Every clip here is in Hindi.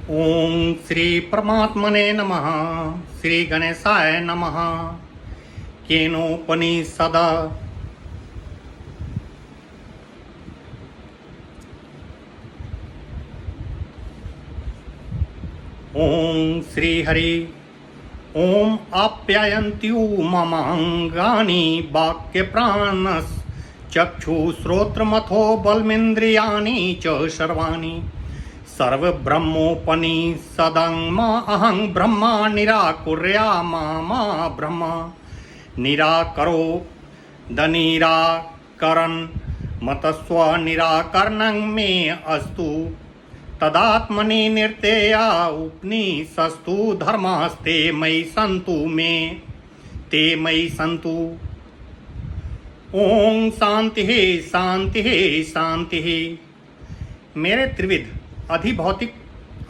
ओम श्री परमात्मने नमः। श्री गणेशाय नमः। केनोपनिषद। ओम श्री हरि। ओम आप्यायन्त्यु ममांगानि वाक्य प्राणस चक्षु श्रोत्रमथो बलमिन्द्रियाणि च सर्वाणि सर्वब्रह्मोपनिषदं मा अहं ब्रह्मा निराकुर्यामा ब्रह्म निराकरो दनिराकरन् मतस्व निराकरणं मे अस्तु तदात्मनि निर्तेया उपनिषस्तु धर्मास्ते मयि सन्तु मे ते मयि सन्तु। ओम शांति शांति शांति। मेरे त्रिविध अधिभौतिक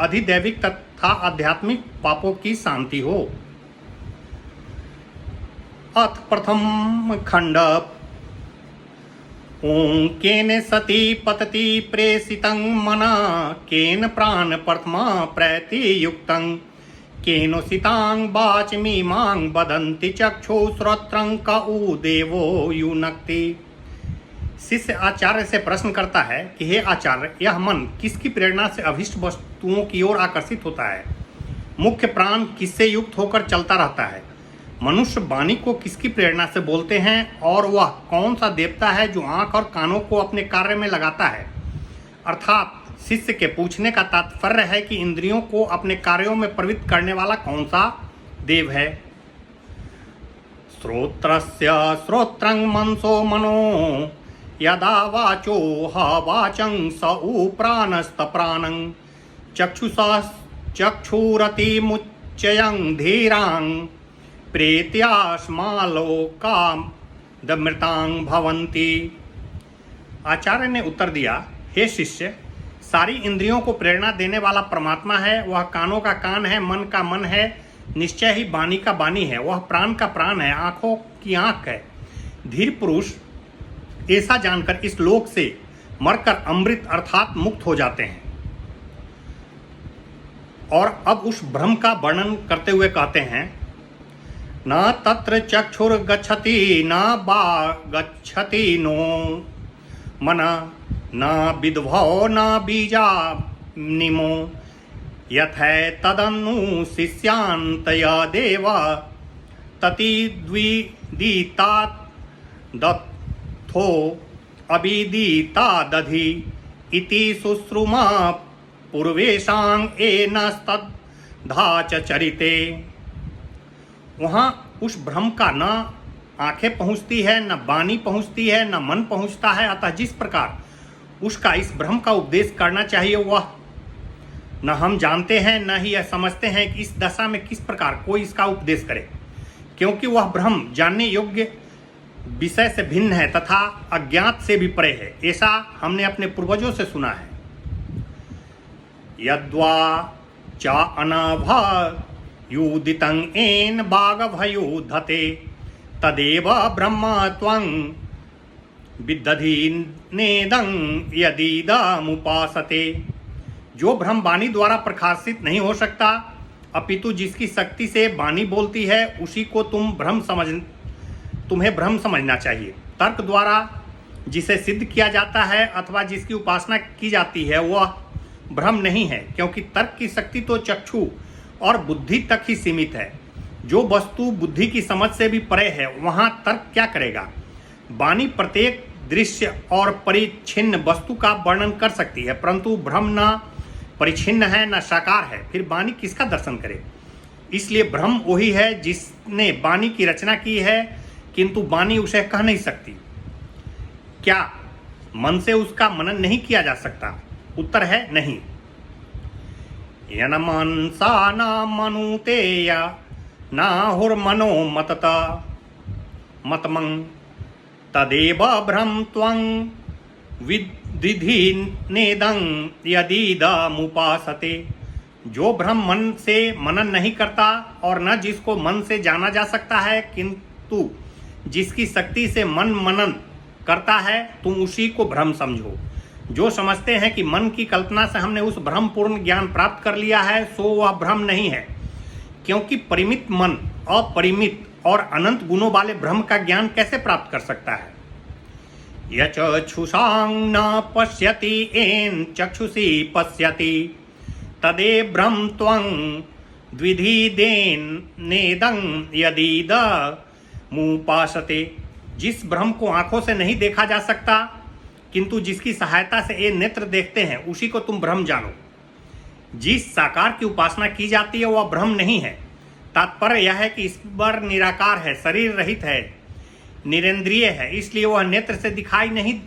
अधिदैविक तथा आध्यात्मिक पापों की शांति हो। अथ प्रथम खंड। ओं केन सती पतति प्रेषितं मना केन प्राण प्रथमा प्रैति युक्तं केनोसितां वाचमीमां वदन्ति चक्षु श्रोत्रं क उ देवो युनक्ति। शिष्य आचार्य से प्रश्न करता है कि हे आचार्य, यह मन किसकी प्रेरणा से अभिष्ट वस्तुओं की ओर आकर्षित होता है? मुख्य प्राण किससे युक्त होकर चलता रहता है? मनुष्य वाणी को किसकी प्रेरणा से बोलते हैं? और वह कौन सा देवता है जो आंख और कानों को अपने कार्य में लगाता है? अर्थात शिष्य के पूछने का तात्पर्य है कि इंद्रियों को अपने कार्यों में प्रवृत्त करने वाला कौन सा देव है? श्रोत्रस्य श्रोत्रं मनसो मनो यदा वाचो ह वाचं स उ प्राणस्त प्राणं चक्षुषा चक्षुरतिमुच्चयं धीरां प्रेत्यास्मालोकां दमृतां भवन्ति। आचार्य ने उत्तर दिया, हे शिष्य, सारी इंद्रियों को प्रेरणा देने वाला परमात्मा है। वह कानों का कान है, मन का मन है, निश्चय ही वाणी का वाणी है। वह प्राण का प्राण है, आंखों की आंख है। धीर पुरुष ऐसा जानकर इस लोक से मरकर अमृत अर्थात मुक्त हो जाते हैं। और अब उस ब्रह्म का वर्णन करते हुए कहते हैं, न तत्र चक्षुर गच्छति न बा गच्छति नो मन न विद्भो न बीजा निमो यथै तदनु शिष्यांतय देव तति द्विदीता दत्थो अभिदीता दधि इति सुश्रुमा पूर्वेशां एनस्तद्धा च चरिते। वहाँ उस ब्रह्म का न आंखें पहुँचती है, न वाणी पहुँचती है, न मन पहुँचता है। अतः जिस प्रकार उसका इस ब्रह्म का उपदेश करना चाहिए वह न हम जानते हैं, न ही यह समझते हैं कि इस दशा में किस प्रकार कोई इसका उपदेश करे, क्योंकि वह ब्रह्म जानने योग्य विषय से भिन्न है तथा अज्ञात से भी परे है। ऐसा हमने अपने पूर्वजों से सुना है। यद्वा च अनभयुदितं येन बागभयुधते तदेव ब्रह्म त्वं विदधि नेदं यदीदमुपासते। जो ब्रह्म वाणी द्वारा प्रकाशित नहीं हो सकता, अपितु जिसकी शक्ति से वाणी बोलती है, उसी को तुम्हें ब्रह्म समझना चाहिए। तर्क द्वारा जिसे सिद्ध किया जाता है अथवा जिसकी उपासना की जाती है वह ब्रह्म नहीं है, क्योंकि तर्क की शक्ति तो चक्षु और बुद्धि तक ही सीमित है। जो वस्तु बुद्धि की समझ से भी परे है वहाँ तर्क क्या करेगा? वाणी प्रत्येक दृश्य और परिच्छिन्न वस्तु का वर्णन कर सकती है, परंतु ब्रह्म न परिच्छिन्न है न साकार है, फिर वाणी किसका दर्शन करे? इसलिए ब्रह्म वही है जिसने वाणी की रचना की है, किंतु वाणी उसे कह नहीं सकती। क्या मन से उसका मनन नहीं किया जा सकता? उत्तर है नहीं। यन मनसा न मनुतेय नाहुर्मनो मतता मतमं तदेव ब्रह्म त्वं विदिधि नेदं यदीदमुपासते। जो ब्रह्म मन से मनन नहीं करता और न जिसको मन से जाना जा सकता है, किंतु जिसकी शक्ति से मन मनन करता है, तुम उसी को ब्रह्म समझो। जो समझते हैं कि मन की कल्पना से हमने उस भ्रमपूर्ण ज्ञान प्राप्त कर लिया है, सो वह भ्रम नहीं है, क्योंकि परिमित मन अपरिमित और अनंत गुणों वाले ब्रह्म का ज्ञान कैसे प्राप्त कर सकता है। यचक्षुषां न पश्यति येन चक्षुषी पश्यति तदे ब्रह्म त्वं द्विधीदेन नेदं यदीदमुपासते। जिस ब्रह्म को आंखों से नहीं देखा जा सकता किंतु जिसकी सहायता से ये नेत्र देखते हैं, उसी को तुम ब्रह्म जानो। जिस साकार की उपासना की जाती है वह ब्रह्म नहीं है। तात्पर्य यह है कि ईश्वर निराकार है, शरीर रहित है, निरेंद्रिय है, इसलिए वह नेत्र से दिखाई नहीं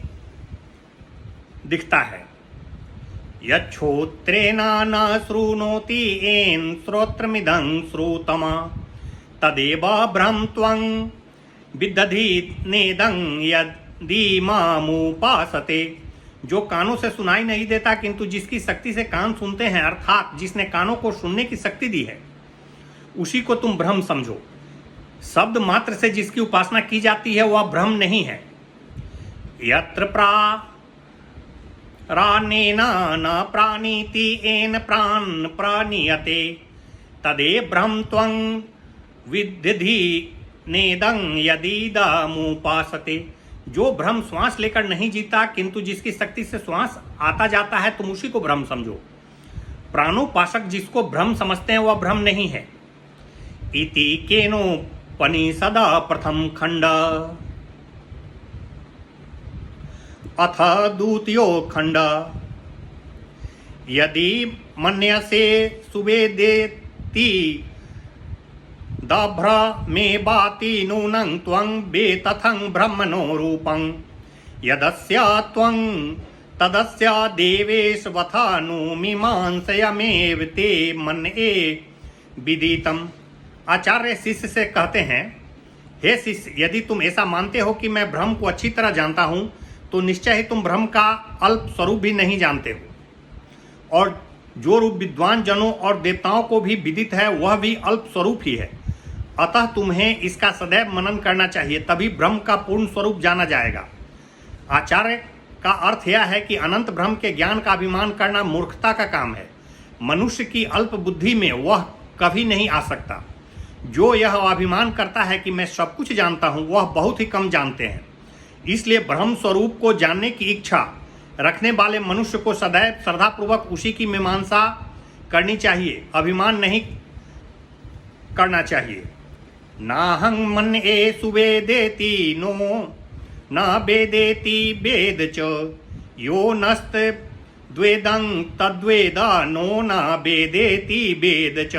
दिखता है। यच्छ्रोत्रेण न शृणोति येन श्रोत्रमिदं श्रुतम् तदेव ब्रह्म त्वं विदधि नेदं यदीमामुपासते। जो कानों से सुनाई नहीं देता किंतु जिसकी शक्ति से कान सुनते हैं, अर्थात जिसने कानों को सुनने की शक्ति दी है, उसी को तुम ब्रह्म समझो। शब्द मात्र से जिसकी उपासना की जाती है वह ब्रह्म नहीं है। यत्र प्राणेन न प्राणीति येन प्राण प्राणीयते तदे ब्रह्म त्वं विदधि नेदं यदीदमुपासते। जो ब्रह्म श्वास लेकर नहीं जीता किंतु जिसकी शक्ति से श्वास आता जाता है, तुम उसी को ब्रह्म समझो। प्राणोपासक जिसको ब्रह्म समझते हैं वह ब्रह्म नहीं है। इति केनोपनिषद प्रथम खंड अथ द्वितीयो खंड। यदि मन्यसे सुवेदेति दभ्रमेवाति नूनं त्वं वेतथं ब्रह्मणो रूपं यदस्य त्वं तदस्य देवेशवथानुमीमांसयमेव ते मन्ये विदितम्। आचार्य शिष्य से कहते हैं, हे शिष्य, यदि तुम ऐसा मानते हो कि मैं ब्रह्म को अच्छी तरह जानता हूं, तो निश्चय ही तुम ब्रह्म का अल्प स्वरूप भी नहीं जानते हो, और जो रूप विद्वान जनों और देवताओं को भी विदित है वह भी अल्प स्वरूप ही है। अतः तुम्हें इसका सदैव मनन करना चाहिए, तभी ब्रह्म का पूर्ण स्वरूप जाना जाएगा। आचार्य का अर्थ यह है कि अनंत ब्रह्म के ज्ञान का अभिमान करना मूर्खता का काम है। मनुष्य की अल्प बुद्धि में वह कभी नहीं आ सकता। जो यह अभिमान करता है कि मैं सब कुछ जानता हूँ, वह बहुत ही कम जानते हैं। इसलिए ब्रह्म स्वरूप को जानने की इच्छा रखने वाले मनुष्य को सदैव श्रद्धापूर्वक उसी की मीमांसा करनी चाहिए, अभिमान नहीं करना चाहिए। नाहं मन्ये सुवेदेति नो न वेदेति वेद च यो नस्त द्वेदं तद्वेद नो न वेदेति वेद च।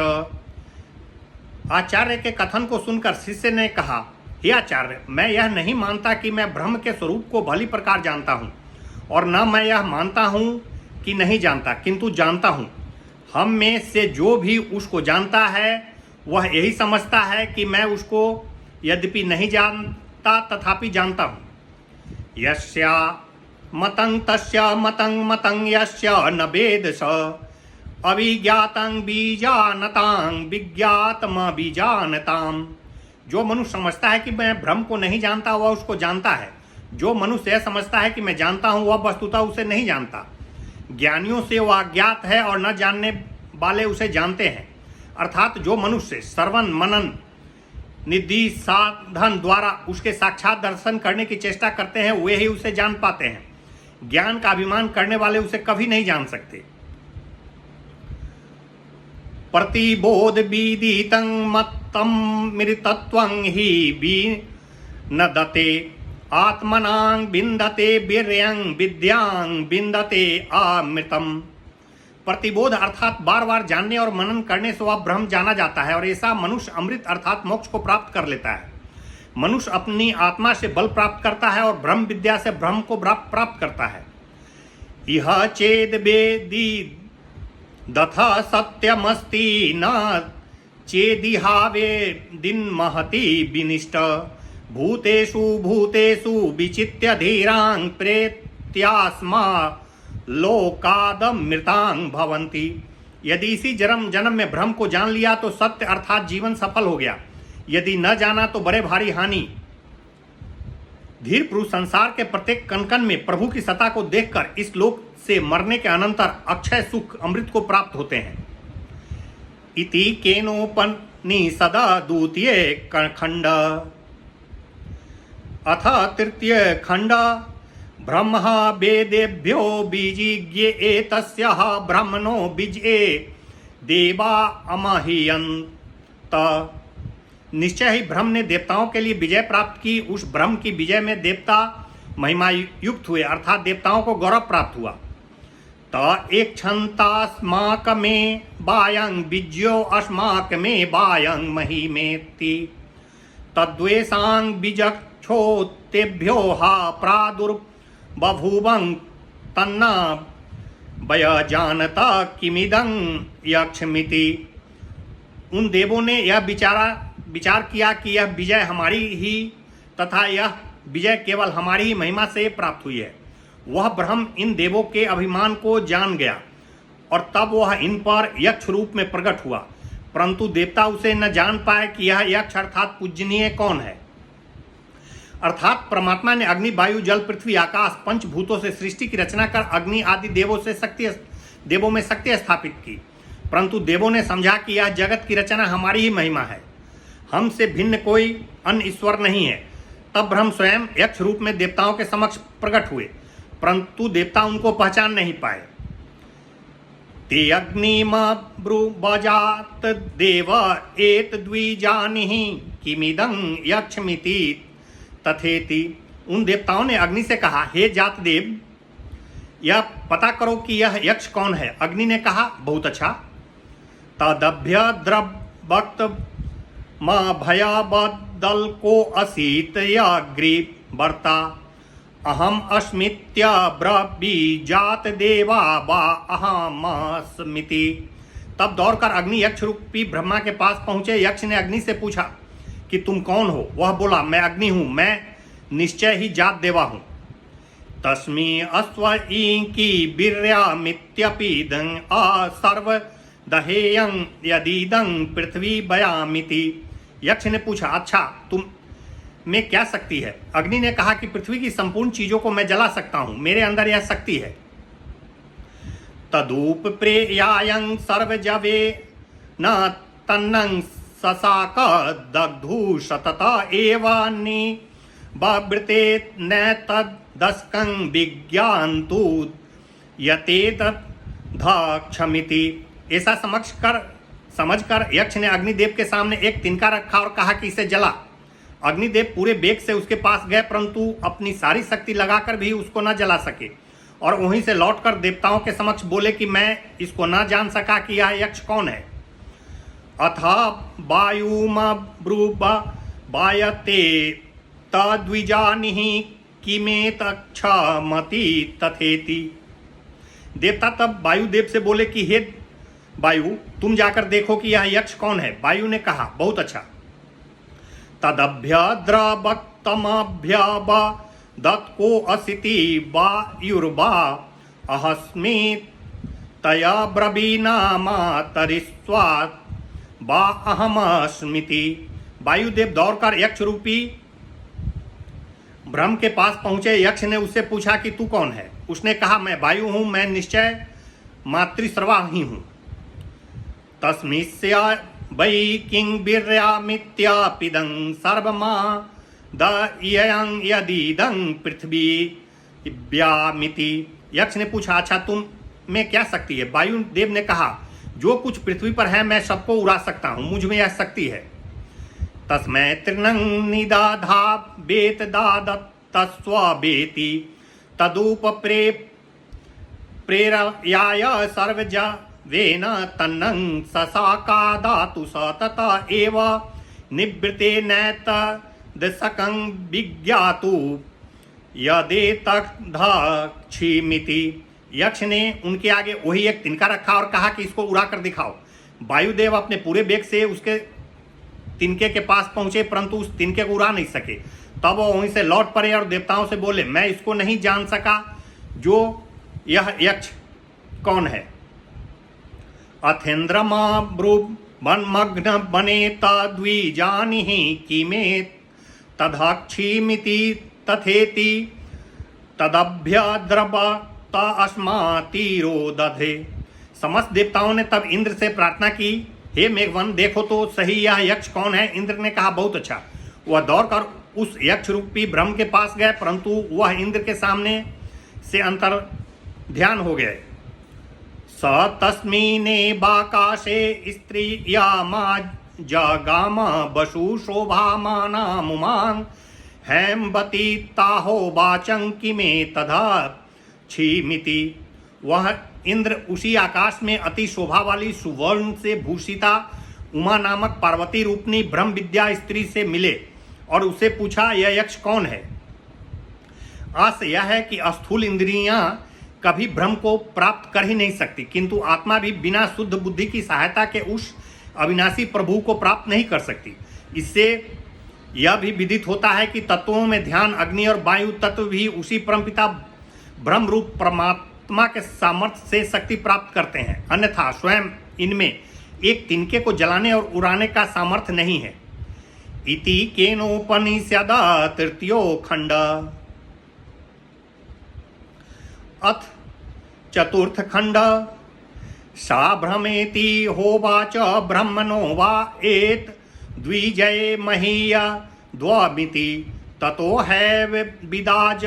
आचार्य के कथन को सुनकर शिष्य ने कहा, हे आचार्य, मैं यह नहीं मानता कि मैं ब्रह्म के स्वरूप को भली प्रकार जानता हूँ, और न मैं यह मानता हूँ कि नहीं जानता, किंतु जानता हूँ। हम में से जो भी उसको जानता है वह यही समझता है कि मैं उसको यद्यपि नहीं जानता तथापि जानता हूँ। यस्या मतं तस्य मतं मतं यस्य न वेद स अविज्ञातं बीजानतां विज्ञातम बीजानताम। जो मनुष्य समझता है कि मैं ब्रह्म को नहीं जानता वह उसको जानता है। जो मनुष्य यह समझता है कि मैं जानता हूँ वह वस्तुतः उसे नहीं जानता। ज्ञानियों से वह अज्ञात है और न जानने वाले उसे जानते हैं। अर्थात जो मनुष्य श्रवण मनन निधि साधन द्वारा उसके साक्षात दर्शन करने की चेष्टा करते हैं, वे ही उसे जान पाते हैं। ज्ञान का अभिमान करने वाले उसे कभी नहीं जान सकते। प्रतिबोध विदितं मत्तं मृतत्वं हि विनदते आत्मनां विन्दते वीर्यं विद्यां विन्दते अमृतम्। प्रतिबोध अर्थात बार बार जानने और मनन करने से वह ब्रह्म जाना जाता है, और ऐसा मनुष्य अमृत अर्थात मोक्ष को प्राप्त कर लेता है। मनुष्य अपनी आत्मा से बल प्राप्त करता है और ब्रह्म विद्या से ब्रह्म को प्राप्त करता है। यह चेद वेदी दथ सत्यमस्ति न चेदिहावे दिन महति विनिष्ट भूतेषु भूतेषु विचित्य धीरां प्रेत्यास्मा लोकादमृतां भवन्ति। यदि इसी जन्म में ब्रह्म को जान लिया तो सत्य अर्थात जीवन सफल हो गया, यदि न जाना तो बड़े भारी हानि धीर पुरुष संसार के प्रत्येक कण में प्रभु की सत्ता को देखकर इस लोक से मरने के अनंतर अक्षय सुख अमृत को प्राप्त होते हैं। इति केनोपनिषद द्वितीय खंड अथ तृतीय खंड ब्रह्म वेदेभ्यो बीजिज्ञे एतस्यः ब्रह्मणो बीजे देवा अमह्यन्त। निश्चय ही ब्रह्म ने देवताओं के लिए विजय प्राप्त की। उस ब्रह्म की विजय में देवता महिमा युक्त हुए, अर्थात देवताओं को गौरव प्राप्त हुआ। त एक क्षंतास्माक में बायं बीज्यो अस्माक में बायं महिमेति तद्वेषांग बीजक्षोतेभ्यो हा प्रादुर्बभूवं तन्ना वय जानता किमिदं यक्षमिति। उन देवों ने यह विचार किया कि यह विजय हमारी ही तथा यह विजय केवल हमारी ही महिमा से प्राप्त हुई है। वह ब्रह्म इन देवों के अभिमान को जान गया और तब वह इन पर यक्ष रूप में प्रकट हुआ, परंतु देवता उसे न जान पाए कि यह यक्ष अर्थात पूजनीय कौन है। अर्थात परमात्मा ने अग्नि, वायु, जल, पृथ्वी, आकाश पंचभूतों से सृष्टि की रचना कर अग्नि आदि देवों में शक्ति स्थापित की, परंतु देवों ने समझा कि यह जगत की रचना हमारी ही महिमा है, हमसे भिन्न कोई अन्य ईश्वर नहीं है। तब ब्रह्म स्वयं यक्ष रूप में देवताओं के समक्ष प्रकट हुए, परंतु देवता उनको पहचान नहीं पाए। ते अग्निमब्रुवजात देव एत द्विजानिहि किमिदं यक्षमिति तथेति। उन देवताओं ने अग्नि से कहा, हे जात देव, यह पता करो कि यह यक्ष कौन है। अग्नि ने कहा, बहुत अच्छा। तदभ्य द्रवक्त म भया बदल को असीत यग्रीवर्ता अहम अस्मित्य ब्रवीजात देवा वा अहमस्मिति। तब दौड़कर अग्नि यक्ष रूपी ब्रह्मा के पास पहुंचे। यक्ष ने अग्नि से पूछा कि तुम कौन हो। वह बोला, मैं अग्नि हूं, मैं निश्चय ही जात देवा हूं। तस्मी अस्वईकी वीर्यामित्यपीदं सर्व दहेयं यदीदं पृथ्वी बयामिति। यक्ष ने पूछा, अच्छा तुम में क्या शक्ति है। अग्नि ने कहा कि पृथ्वी की संपूर्ण चीजों को मैं जला सकता हूं, मेरे अंदर यह शक्ति है। तदूप प्रेयायं सर्वजवे न तन्नं ससाक दग्धु सतत एवानि बवृते न तदस्कं विज्ञान्तु यतेतद्धक्षमिति। ऐसा समझकर यक्ष ने अग्निदेव के सामने एक तिनका रखा और कहा कि इसे जला। अग्निदेव पूरे वेग से उसके पास गए, परंतु अपनी सारी शक्ति लगाकर भी उसको न जला सके और वहीं से लौटकर देवताओं के समक्ष बोले कि मैं इसको न जान सका कि यह यक्ष कौन है। अथ वायुमब्रुवायते तद्विजानिहि किमेतक्षमति तथेति। देवता तब वायुदेव से बोले कि हे वायु, तुम जाकर देखो कि यह यक्ष कौन है। वायु ने कहा, बहुत अच्छा। तदभ्यद्रवक्तमभ्यवदत्को असिति वायुर्वा अहस्मि तया ब्रवीनामातरिस्वात् वा अहमस्मिति। वायुदेव दौड़कर यक्ष रूपी ब्रह्म के पास पहुंचे। यक्ष ने उससे पूछा कि तू कौन है। उसने कहा, मैं वायु हूं, मैं निश्चय मातृस्रवा ही हूं। तस्मिस्य वै किं वीर्यामित्यापिदं सर्वमा दयं यदीदं पृथ्वी व्यामिति। यक्ष ने पूछा, अच्छा तुम में क्या शक्ति है। वायुदेव ने कहा, जो कुछ पृथ्वी पर है मैं सबको उड़ा सकता हूं, मुझ में यह शक्ति है। तस्मै तृणं निदाधा वेत दादत्तस्वेति तदुप प्रेरयाय सर्वजवेन तन्नं ससाकादातु सतत एव निवृते नैतदशकं विज्ञातु यदेतद्धक्षिमिति। यक्ष ने उनके आगे वही एक तिनका रखा और कहा कि इसको उड़ा कर दिखाओ। वायुदेव अपने पूरे वेग से उसके तिनके के पास पहुंचे, परंतु उस तिनके को उड़ा नहीं सके। तब वो वहीं से लौट पड़े और देवताओं से बोले, मैं इसको नहीं जान सका जो यह यक्ष कौन है। अथेन्द्रमा ब्रुवन्मग्न बने तद्विजानिहि किमे तदक्षिमिति तथेति तदभ्यद्रवत अस्मातीरो दधे। समस्त देवताओं ने तब इंद्र से प्रार्थना की, हे मेघवन देखो तो सही यह यक्ष कौन है। इंद्र ने कहा बहुत अच्छा। वह दौड़कर उस यक्ष रूपी ब्रह्म के पास गए, परंतु वह इंद्र के सामने से अंतर ध्यान हो गए। स तस्मिने बाकाशे स्त्रियामा जगाम बसु शोभामाना मुमां हेमवती ताहो वाचं किमे तथा क्षीमिति। वह इंद्र उसी आकाश में अति शोभा वाली सुवर्ण से भूषिता उमा नामक पार्वती रूपनी ब्रह्म विद्या स्त्री से मिले और उसे पूछा यह यक्ष कौन है। आशय यह है कि स्थूल इंद्रियां कभी ब्रह्म को प्राप्त कर ही नहीं सकती, किंतु आत्मा भी बिना शुद्ध बुद्धि की सहायता के उस अविनाशी प्रभु को प्राप्त नहीं कर सकती। इससे यह भी विदित होता है कि तत्वों में ध्यान अग्नि और वायु तत्व भी उसी परमपिता ब्रह्म रूप परमात्मा के सामर्थ्य से शक्ति प्राप्त करते हैं, अन्यथा स्वयं इनमें एक तिनके को जलाने और उड़ाने का सामर्थ्य नहीं है। इति केनोपनिषद तृतीयो खंड। अथ चतुर्थ खंड। सा भ्रमेति होवाच ब्रह्मणो वा एत द्विजये महीय द्वमिति ततो है विदाज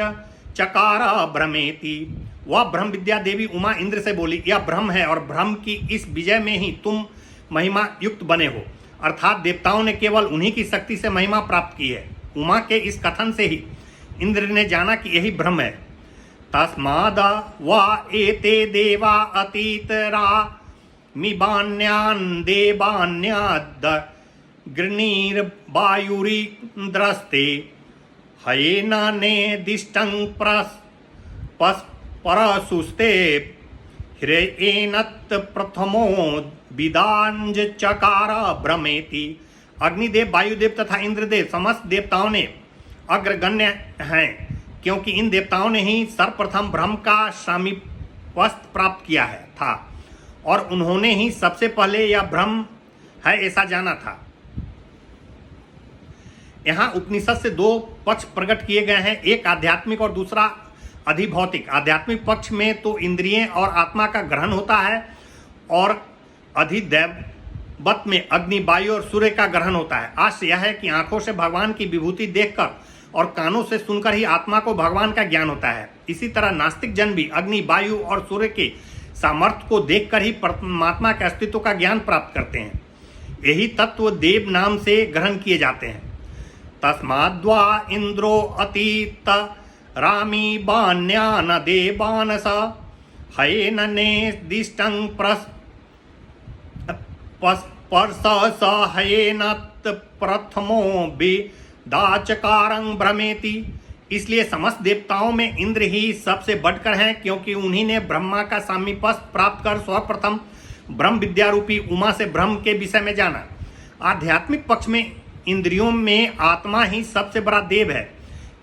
चकार भ्रमेति। वह ब्रह्म विद्या देवी उमा इंद्र से बोली, यह ब्रह्म है और ब्रह्म की इस विजय में ही तुम महिमा युक्त बने हो, अर्थात देवताओं ने केवल उन्हीं की शक्ति से महिमा प्राप्त की है। उमा के इस कथन से ही इंद्र ने जाना कि यही ब्रह्म है। तस्माद वा एते देवा अतीतरा मिबान्यान् देवान्याद गृणीर्वायुरिन्द्रस्ते हयेन नेदिष्टं परसुस्ते हिरयेनत् प्रथमो विदांज चकार भ्रमेति। अग्निदेव, वायुदेव तथा इंद्रदेव समस्त देवताओं ने अग्रगण्य हैं, क्योंकि इन देवताओं ने ही सर्वप्रथम ब्रह्म का सामीप्यस्थ प्राप्त किया है था और उन्होंने ही सबसे पहले यह ब्रह्म है ऐसा जाना था। यहाँ उपनिषद से दो पक्ष प्रकट किए गए हैं, एक आध्यात्मिक और दूसरा अधिभौतिक। आध्यात्मिक पक्ष में तो इंद्रियें और आत्मा का ग्रहण होता है और अधिदैवत में अग्नि, वायु और सूर्य का ग्रहण होता है। आशय यह है कि आंखों से भगवान की विभूति देखकर और कानों से सुनकर ही आत्मा को भगवान का ज्ञान होता है। इसी तरह नास्तिक जन भी अग्नि, वायु और सूर्य के सामर्थ्य को देखकर ही परमात्मा के अस्तित्व का ज्ञान प्राप्त करते हैं। यही तत्व देव नाम से ग्रहण किए जाते हैं। तस्माद्वा इंद्रो अतीत रामी बान्यान देवानस हयेन नेदिष्टं परस हयेनत् प्रथमो विदाचकारं भ्रमेति। इसलिए समस्त देवताओं में इंद्र ही सबसे बढ़कर हैं, क्योंकि उन्हीं ने ब्रह्मा का सामीप्यस्थ प्राप्त कर सर्वप्रथम ब्रह्म विद्या रूपी उमा से ब्रह्म के विषय में जाना। आध्यात्मिक पक्ष में इंद्रियों में आत्मा ही सबसे बड़ा देव है,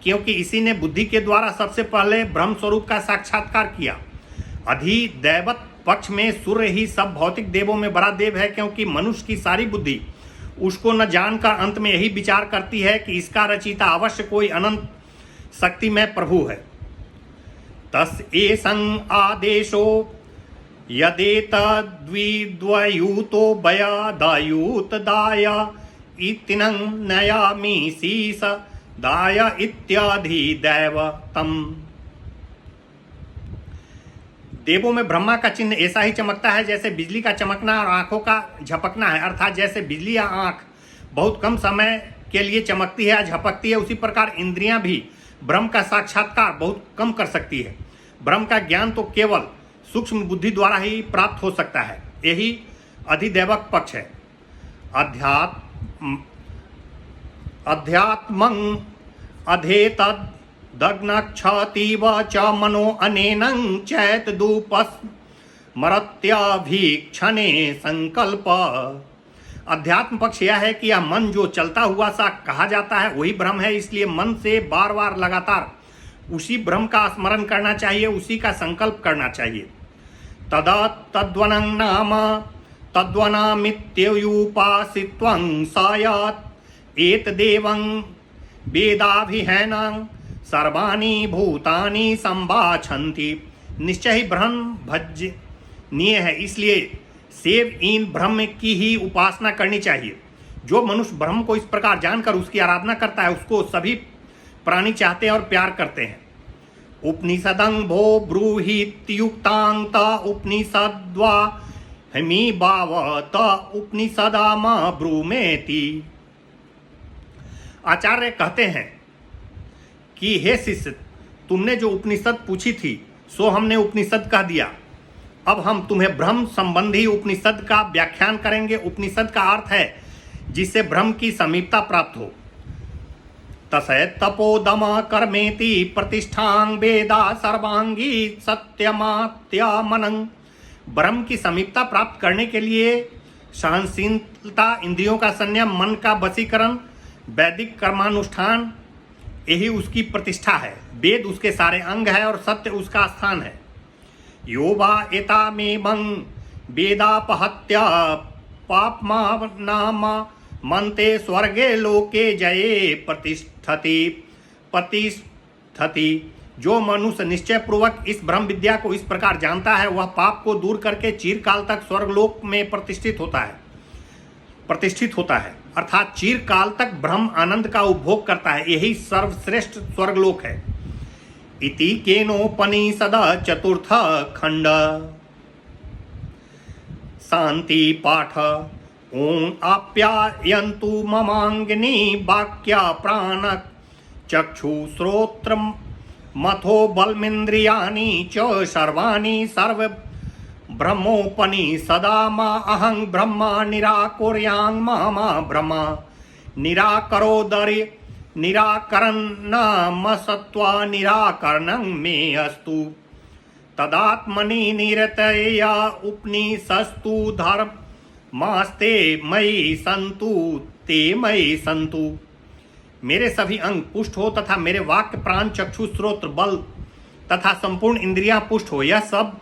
क्योंकि इसी ने बुद्धि के द्वारा सबसे पहले ब्रह्म स्वरूप का साक्षात्कार किया। अधिदैवत पक्ष में सूर्य ही सब भौतिक देवों में बड़ा देव है, क्योंकि मनुष्य की सारी बुद्धि उसको न जानकर अंत में यही विचार करती है कि इसका रचयिता अवश्य कोई अनंत शक्तिमय प्रभु है। तस् एषं आदेशो यदेतद्विद्वयूतो वयदायूतदाय इतिनं नयामि शीस दाय इत्याधिदैवतम्। देवों में ब्रह्मा का चिन्ह ऐसा ही चमकता है जैसे बिजली का चमकना और आंखों का झपकना है, अर्थात जैसे बिजली या आंख बहुत कम समय के लिए चमकती है या झपकती है, उसी प्रकार इंद्रियां भी ब्रह्म का साक्षात्कार बहुत कम कर सकती है। ब्रह्म का ज्ञान तो केवल सूक्ष्म बुद्धि द्वारा ही प्राप्त हो सकता है। यही अधिदैवक पक्ष है। अध्यात्मं अधेतदग्नक्षतीव च मनो अनेनं चैतदुपस्मरत्यभीक्षणे संकल्प। अध्यात्म पक्ष यह है कि यह मन जो चलता हुआ सा कहा जाता है वही ब्रह्म है, इसलिए मन से बार बार लगातार उसी ब्रह्म का स्मरण करना चाहिए, उसी का संकल्प करना चाहिए। तद्वनं नाम तद्वनामित्युपासित्वं सायात् एतदेवं वेदाभिहैनं सर्वाणि भूतानि संबाछन्ति। निश्चय ही ब्रह्म भजनीय है, इसलिए सेव इन ब्रह्म की ही उपासना करनी चाहिए। जो मनुष्य ब्रह्म को इस प्रकार जानकर उसकी आराधना करता है, उसको सभी प्राणी चाहते हैं और प्यार करते हैं। उपनिषदं भो ब्रूहीत्युक्तांत उपनिषद्वा हमी बावत उपनिषदा मा ब्रूमेति। आचार्य कहते हैं कि हे शिष्य, तुमने जो उपनिषद पूछी थी सो हमने उपनिषद कह दिया। अब हम तुम्हें ब्रह्म संबंधी उपनिषद का व्याख्यान करेंगे। उपनिषद का अर्थ है जिससे ब्रह्म की समीपता प्राप्त हो। तस्य तपोदम कर्मेति प्रतिष्ठांग वेदा सर्वांगी सत्यमात्यामनं। ब्रह्म की समीपता प्राप्त करने के लिए सहनशीलता, इंद्रियों का संयम, मन का वशीकरण, वैदिक कर्मानुष्ठान, यही उसकी प्रतिष्ठा है। वेद उसके सारे अंग है और सत्य उसका स्थान है। यो वा एतामेवं वेदापहत्य पापमानाम मन्ते स्वर्गे लोके जये प्रतिष्ठति। जो मनुष्य निश्चय पूर्वक इस ब्रह्म विद्या को इस प्रकार जानता है, वह पाप को दूर करके चिरकाल तक स्वर्गलोक में प्रतिष्ठित होता है। अर्थात चिरकाल तक ब्रह्म आनंद का उपभोग करता है। यही सर्वश्रेष्ठ स्वर्गलोक है। इति केनोपनिषद चतुर्थ खंड। शांति पाठ। ओम आप्यायन्तु ममांगिनी वाक्या प्राण चक्षु श्रोत्र मथो बलमिन्द्रियाणि च सर्वाणि सर्व ब्रह्मोपनिषदा मा अहं ब्रह्मा निराकुर्यां मा ब्रह्मा निराकरोदरि निराकरणमसत्वा निराकरणं मे अस्तु। तदात्मनि निरतया उपनिषस्तु धर्मास्ते मयि सन्तु ते मयि सन्तु। मेरे सभी अंग पुष्ट हो तथा मेरे वाक्य प्राण चक्षु श्रोत्र बल तथा संपूर्ण इंद्रियां पुष्ट हो। यह सब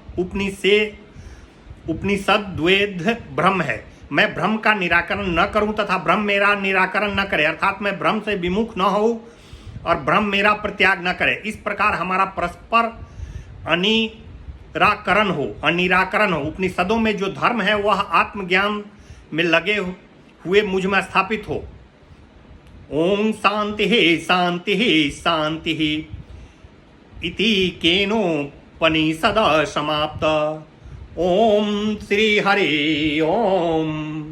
उपनिषद द्वैध ब्रह्म है। मैं ब्रह्म का निराकरण न करूं तथा ब्रह्म मेरा निराकरण न करे, अर्थात मैं ब्रह्म से विमुख न हो और ब्रह्म मेरा परित्याग न करे। इस प्रकार हमारा परस्पर अनिराकरण हो। उपनिषदों में जो धर्म है वह आत्मज्ञान में लगे हुए मुझ में स्थापित हो। ओम शांति शांति शांति। इति केनोपनिषद समाप्त। ओम श्री हरि ओम।